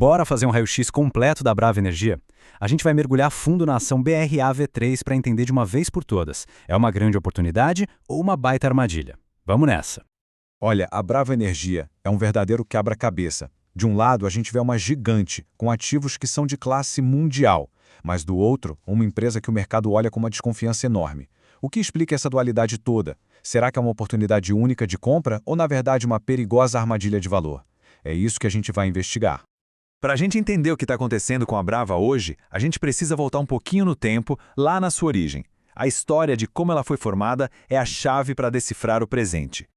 Bora fazer um raio-x completo da Brava Energia? A gente vai mergulhar fundo na ação BRAV3 para entender de uma vez por todas. É uma grande oportunidade ou uma baita armadilha? Vamos nessa. Olha, a Brava Energia é um verdadeiro quebra-cabeça. De um lado, a gente vê uma gigante, com ativos que são de classe mundial, mas do outro, uma empresa que o mercado olha com uma desconfiança enorme. O que explica essa dualidade toda? Será que é uma oportunidade única de compra ou, na verdade, uma perigosa armadilha de valor? É isso que a gente vai investigar. Para a gente entender o que está acontecendo com a Brava hoje, a gente precisa voltar um pouquinho no tempo, lá na sua origem. A história de como ela foi formada é a chave para decifrar o presente.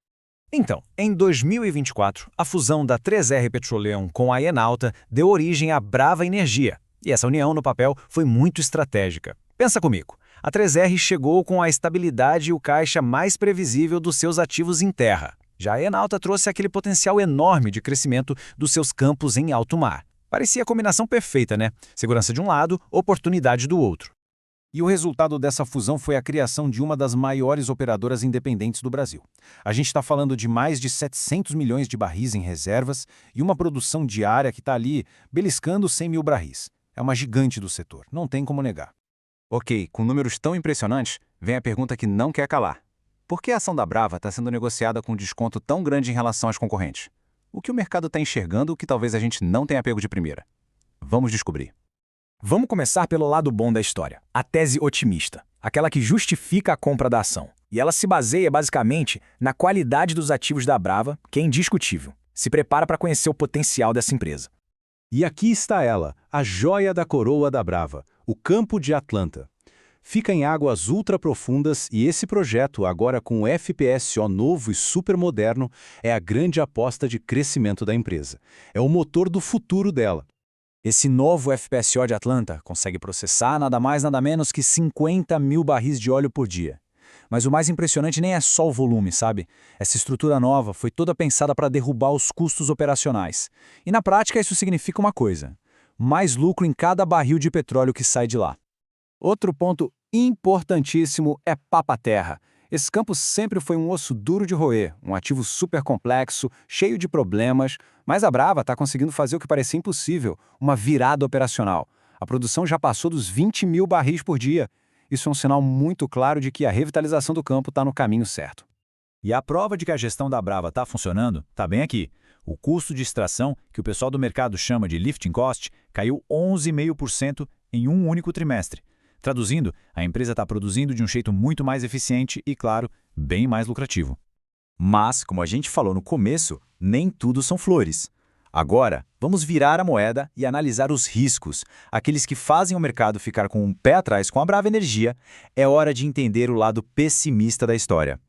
Então, em 2024, a fusão da 3R Petroleum com a Enalta deu origem à Brava Energia. E essa união, no papel, foi muito estratégica. Pensa comigo, a 3R chegou com a estabilidade e o caixa mais previsível dos seus ativos em terra. Já a Enalta trouxe aquele potencial enorme de crescimento dos seus campos em alto mar. Parecia a combinação perfeita, né? Segurança de um lado, oportunidade do outro. E o resultado dessa fusão foi a criação de uma das maiores operadoras independentes do Brasil. A gente está falando de mais de 700 milhões de barris em reservas e uma produção diária que está ali beliscando 100 mil barris. É uma gigante do setor, não tem como negar. Ok, com números tão impressionantes, vem a pergunta que não quer calar. Por que a ação da Brava está sendo negociada com um desconto tão grande em relação aos concorrentes? O que o mercado está enxergando que talvez a gente não tenha pego de primeira? Vamos descobrir. Vamos começar pelo lado bom da história, a tese otimista, aquela que justifica a compra da ação. E ela se baseia basicamente na qualidade dos ativos da Brava, que é indiscutível. Se prepara para conhecer o potencial dessa empresa. E aqui está ela, a joia da coroa da Brava, o Campo de Atlanta. Fica em águas ultraprofundas e esse projeto, agora com o FPSO novo e super moderno, é a grande aposta de crescimento da empresa. É o motor do futuro dela. Esse novo FPSO de Atlanta consegue processar nada mais nada menos que 50 mil barris de óleo por dia. Mas o mais impressionante nem é só o volume, sabe? Essa estrutura nova foi toda pensada para derrubar os custos operacionais. E na prática isso significa uma coisa: mais lucro em cada barril de petróleo que sai de lá. Outro ponto importantíssimo é papa-terra. Esse campo sempre foi um osso duro de roer, um ativo super complexo, cheio de problemas, mas a Brava está conseguindo fazer o que parecia impossível, uma virada operacional. A produção já passou dos 20 mil barris por dia. Isso é um sinal muito claro de que a revitalização do campo está no caminho certo. E a prova de que a gestão da Brava está funcionando está bem aqui. O custo de extração, que o pessoal do mercado chama de lifting cost, caiu 11,5% em um único trimestre. Traduzindo, a empresa está produzindo de um jeito muito mais eficiente e, claro, bem mais lucrativo. Mas, como a gente falou no começo, nem tudo são flores. Agora, vamos virar a moeda e analisar os riscos, aqueles que fazem o mercado ficar com um pé atrás com a Brava Energia. É hora de entender o lado pessimista da história.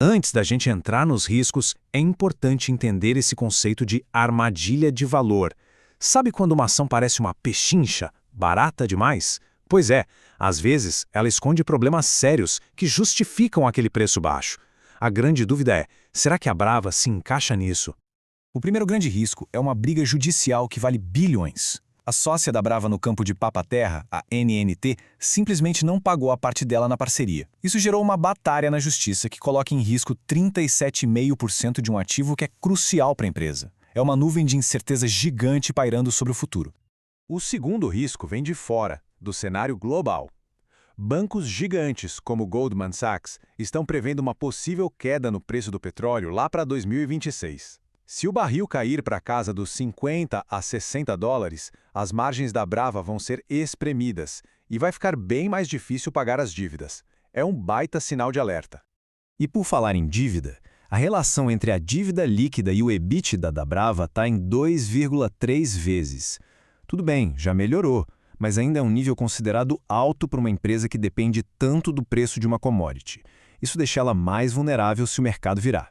Antes da gente entrar nos riscos, é importante entender esse conceito de armadilha de valor. Sabe quando uma ação parece uma pechincha, barata demais? Pois é, às vezes ela esconde problemas sérios que justificam aquele preço baixo. A grande dúvida é, será que a Brava se encaixa nisso? O primeiro grande risco é uma briga judicial que vale bilhões. A sócia da Brava no campo de papa-terra, a NNT, simplesmente não pagou a parte dela na parceria. Isso gerou uma batalha na justiça que coloca em risco 37,5% de um ativo que é crucial para a empresa. É uma nuvem de incerteza gigante pairando sobre o futuro. O segundo risco vem de fora, do cenário global. Bancos gigantes, como Goldman Sachs, estão prevendo uma possível queda no preço do petróleo lá para 2026. Se o barril cair para a casa dos 50 a 60 dólares, as margens da Brava vão ser espremidas e vai ficar bem mais difícil pagar as dívidas. É um baita sinal de alerta. E por falar em dívida, a relação entre a dívida líquida e o EBITDA da Brava está em 2,3 vezes. Tudo bem, já melhorou, mas ainda é um nível considerado alto para uma empresa que depende tanto do preço de uma commodity. Isso deixa ela mais vulnerável se o mercado virar.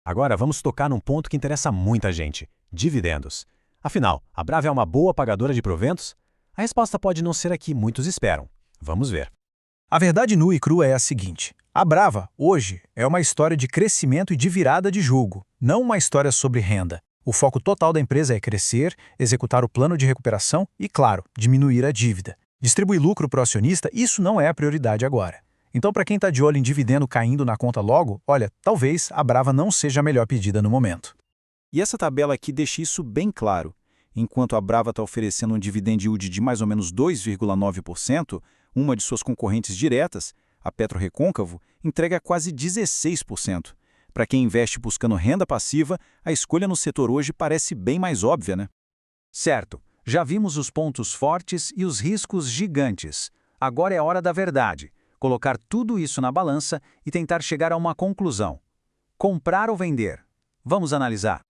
Agora vamos tocar num ponto que interessa muita gente: dividendos. Afinal, a Brava é uma boa pagadora de proventos? A resposta pode não ser a que muitos esperam. Vamos ver. A verdade nua e crua é a seguinte: a Brava, hoje, é uma história de crescimento e de virada de jogo, não uma história sobre renda. O foco total da empresa é crescer, executar o plano de recuperação e, claro, diminuir a dívida. Distribuir lucro para o acionista, isso não é a prioridade agora. Então, para quem está de olho em dividendo caindo na conta logo, olha, talvez a Brava não seja a melhor pedida no momento. E essa tabela aqui deixa isso bem claro. Enquanto a Brava está oferecendo um dividend yield de mais ou menos 2,9%, uma de suas concorrentes diretas, a PetroRecôncavo, entrega quase 16%. Para quem investe buscando renda passiva, a escolha no setor hoje parece bem mais óbvia, né? Certo, já vimos os pontos fortes e os riscos gigantes. Agora é a hora da verdade. Colocar tudo isso na balança e tentar chegar a uma conclusão. Comprar ou vender? Vamos analisar.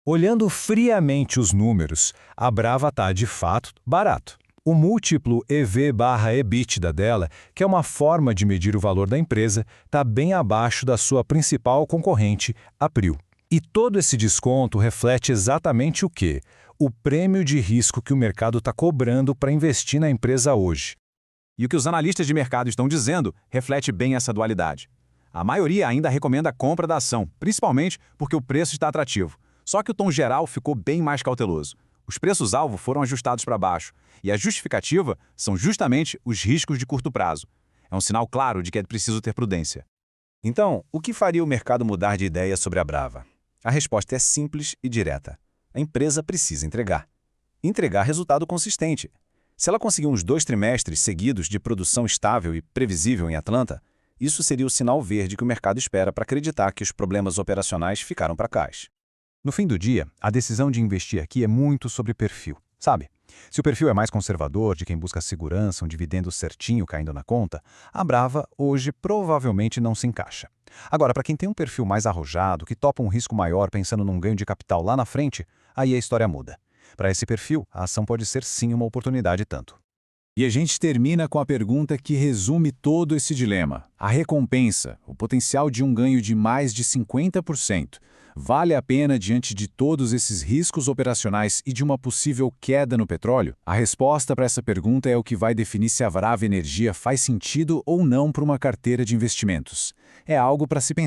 Olhando friamente os números, a Brava está, de fato, barato. O múltiplo EV/EBITDA dela, que é uma forma de medir o valor da empresa, está bem abaixo da sua principal concorrente, a Prio. E todo esse desconto reflete exatamente o quê? O prêmio de risco que o mercado está cobrando para investir na empresa hoje. E o que os analistas de mercado estão dizendo reflete bem essa dualidade. A maioria ainda recomenda a compra da ação, principalmente porque o preço está atrativo. Só que o tom geral ficou bem mais cauteloso. Os preços-alvo foram ajustados para baixo, e a justificativa são justamente os riscos de curto prazo. É um sinal claro de que é preciso ter prudência. Então, o que faria o mercado mudar de ideia sobre a Brava? A resposta é simples e direta. A empresa precisa entregar. Entregar resultado consistente. Se ela conseguir uns 2 trimestres seguidos de produção estável e previsível em Atlanta, isso seria o sinal verde que o mercado espera para acreditar que os problemas operacionais ficaram para trás. No fim do dia, a decisão de investir aqui é muito sobre perfil, sabe? Se o perfil é mais conservador, de quem busca segurança, um dividendo certinho caindo na conta, a Brava hoje provavelmente não se encaixa. Agora, para quem tem um perfil mais arrojado, que topa um risco maior pensando num ganho de capital lá na frente, aí a história muda. Para esse perfil, a ação pode ser sim uma oportunidade tanto. E a gente termina com a pergunta que resume todo esse dilema. A recompensa, o potencial de um ganho de mais de 50%, vale a pena diante de todos esses riscos operacionais e de uma possível queda no petróleo? A resposta para essa pergunta é o que vai definir se a Brava Energia faz sentido ou não para uma carteira de investimentos. É algo para se pensar.